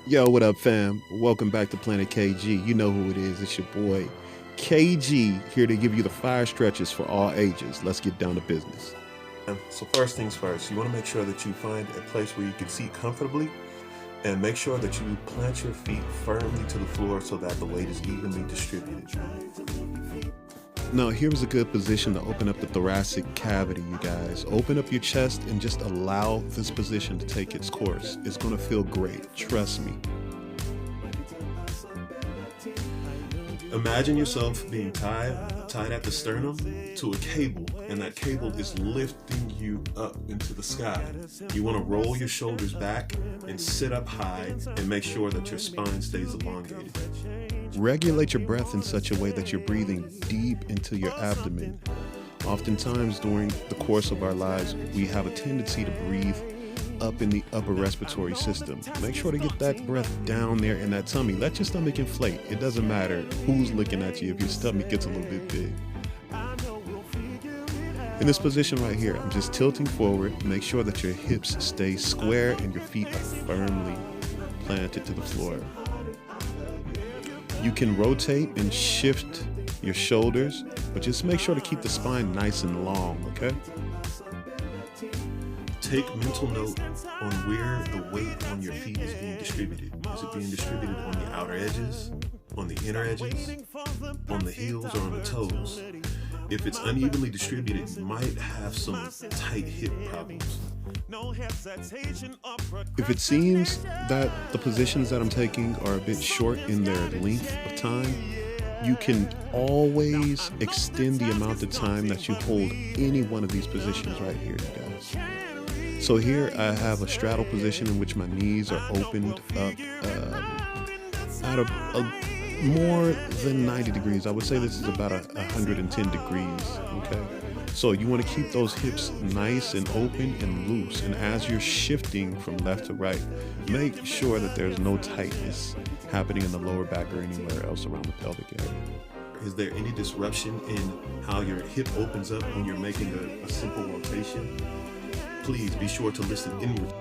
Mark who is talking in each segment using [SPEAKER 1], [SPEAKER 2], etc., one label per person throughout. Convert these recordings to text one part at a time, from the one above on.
[SPEAKER 1] Yo, what up, fam? Welcome back to Planet KG. You know who it is. It's your boy KG here to give you the fire stretches for all ages. Let's get down to business.
[SPEAKER 2] So first things first, you want to make sure that you find a place where you can seat comfortably and make sure that you plant your feet firmly to the floor so that the weight is evenly distributed.
[SPEAKER 1] Now, here's a good position to open up the thoracic cavity, you guys. Open up your chest and just allow this position to take its course. It's going to feel great. Trust me.
[SPEAKER 2] Imagine yourself being tied at the sternum to a cable, and that cable is lifting you up into the sky. You want to roll your shoulders back and sit up high and make sure that your spine stays elongated.
[SPEAKER 1] Regulate your breath in such a way that you're breathing deep into your abdomen. Oftentimes during the course of our lives, we have a tendency to breathe up in the upper respiratory system. Make sure to get that breath down there in that tummy. Let your stomach inflate. It doesn't matter who's looking at you if your stomach gets a little bit big. In this position right here, I'm just tilting forward. Make sure that your hips stay square and your feet are firmly planted to the floor. You can rotate and shift your shoulders, but just make sure to keep the spine nice and long, okay?
[SPEAKER 2] Take mental note on where the weight on your feet is being distributed. Is it being distributed on the outer edges, on the inner edges, on the heels, or on the toes? If it's unevenly distributed, you might have some tight hip problems.
[SPEAKER 1] If it seems that the positions that I'm taking are a bit short in their length of time, you can always extend the amount of time that you hold any one of these positions right here, you guys. So here I have a straddle position in which my knees are opened up at a more than 90 degrees. I would say this is about 110 degrees, okay? So you want to keep those hips nice and open and loose. And as you're shifting from left to right, make sure that there's no tightness happening in the lower back or anywhere else around the pelvic area.
[SPEAKER 2] Is there any disruption in how your hip opens up when you're making a simple rotation? Please be sure to listen inward.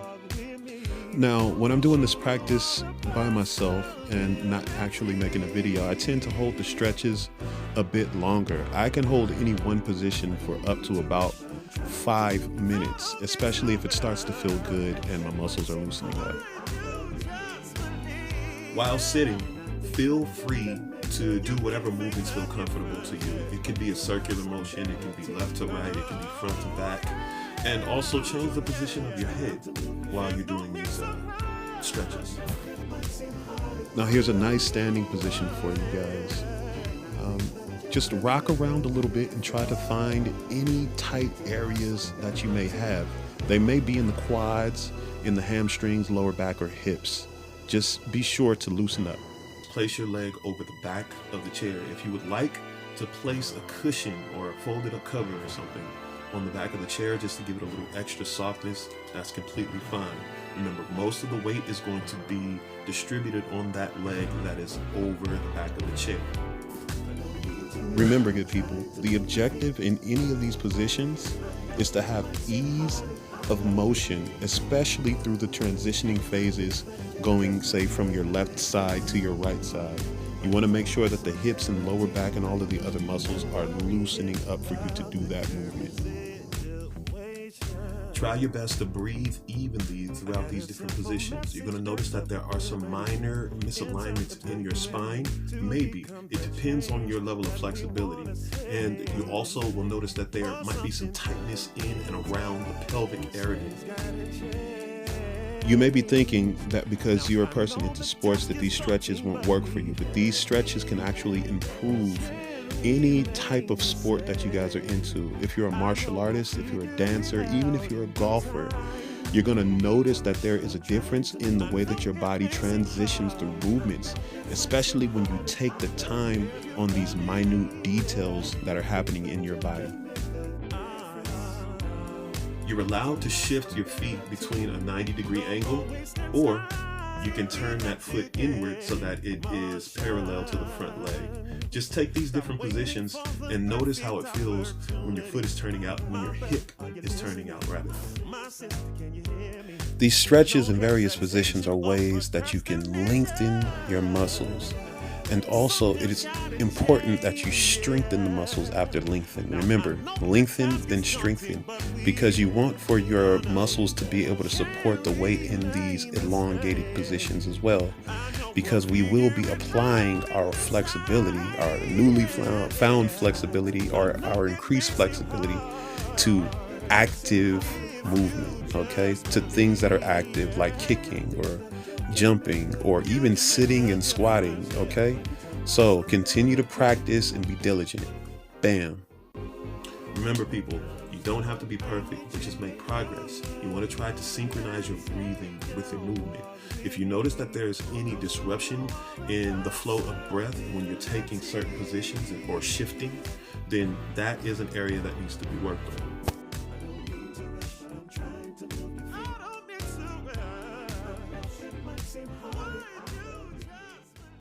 [SPEAKER 1] Now, when I'm doing this practice by myself and not actually making a video, I tend to hold the stretches a bit longer. I can hold any one position for up to about 5 minutes, especially if it starts to feel good and my muscles are loosening up.
[SPEAKER 2] While sitting, feel free to do whatever movements feel comfortable to you. It can be a circular motion, it can be left to right, it can be front to back. And also change the position of your head while you're doing these stretches.
[SPEAKER 1] Now here's a nice standing position for you guys. Just rock around a little bit and try to find any tight areas that you may have. They may be in the quads, in the hamstrings, lower back, or hips. Just be sure to loosen up.
[SPEAKER 2] Place your leg over the back of the chair. If you would like to place a cushion or a folded up cover or something on the back of the chair just to give it a little extra softness, that's completely fine. Remember, most of the weight is going to be distributed on that leg that is over the back of the chair.
[SPEAKER 1] Remember, good people, the objective in any of these positions is to have ease of motion, especially through the transitioning phases going, say, from your left side to your right side. You want to make sure that the hips and lower back and all of the other muscles are loosening up for you to do that movement.
[SPEAKER 2] Try your best to breathe evenly throughout these different positions. You're going to notice that there are some minor misalignments in your spine. Maybe. It depends on your level of flexibility. And you also will notice that there might be some tightness in and around the pelvic area.
[SPEAKER 1] You may be thinking that because you're a person into sports that these stretches won't work for you, but these stretches can actually improve any type of sport that you guys are into. If you're a martial artist, if you're a dancer, even if you're a golfer, you're going to notice that there is a difference in the way that your body transitions through movements, especially when you take the time on these minute details that are happening in your body.
[SPEAKER 2] You're allowed to shift your feet between a 90-degree angle, or you can turn that foot inward so that it is parallel to the front leg. Just take these different positions and notice how it feels when your foot is turning out, when your hip is turning out rather.
[SPEAKER 1] These stretches in various positions are ways that you can lengthen your muscles. And also, it is important that you strengthen the muscles after lengthening. Remember, lengthen, then strengthen, because you want for your muscles to be able to support the weight in these elongated positions as well. Because we will be applying our flexibility, our newly found flexibility, or our increased flexibility to active movement, okay? To things that are active, like kicking or jumping or even sitting and squatting, okay? So continue to practice and be diligent. Bam.
[SPEAKER 2] Remember, people, you don't have to be perfect, but just make progress. You want to try to synchronize your breathing with your movement. If you notice that there's any disruption in the flow of breath when you're taking certain positions or shifting, then that is an area that needs to be worked on.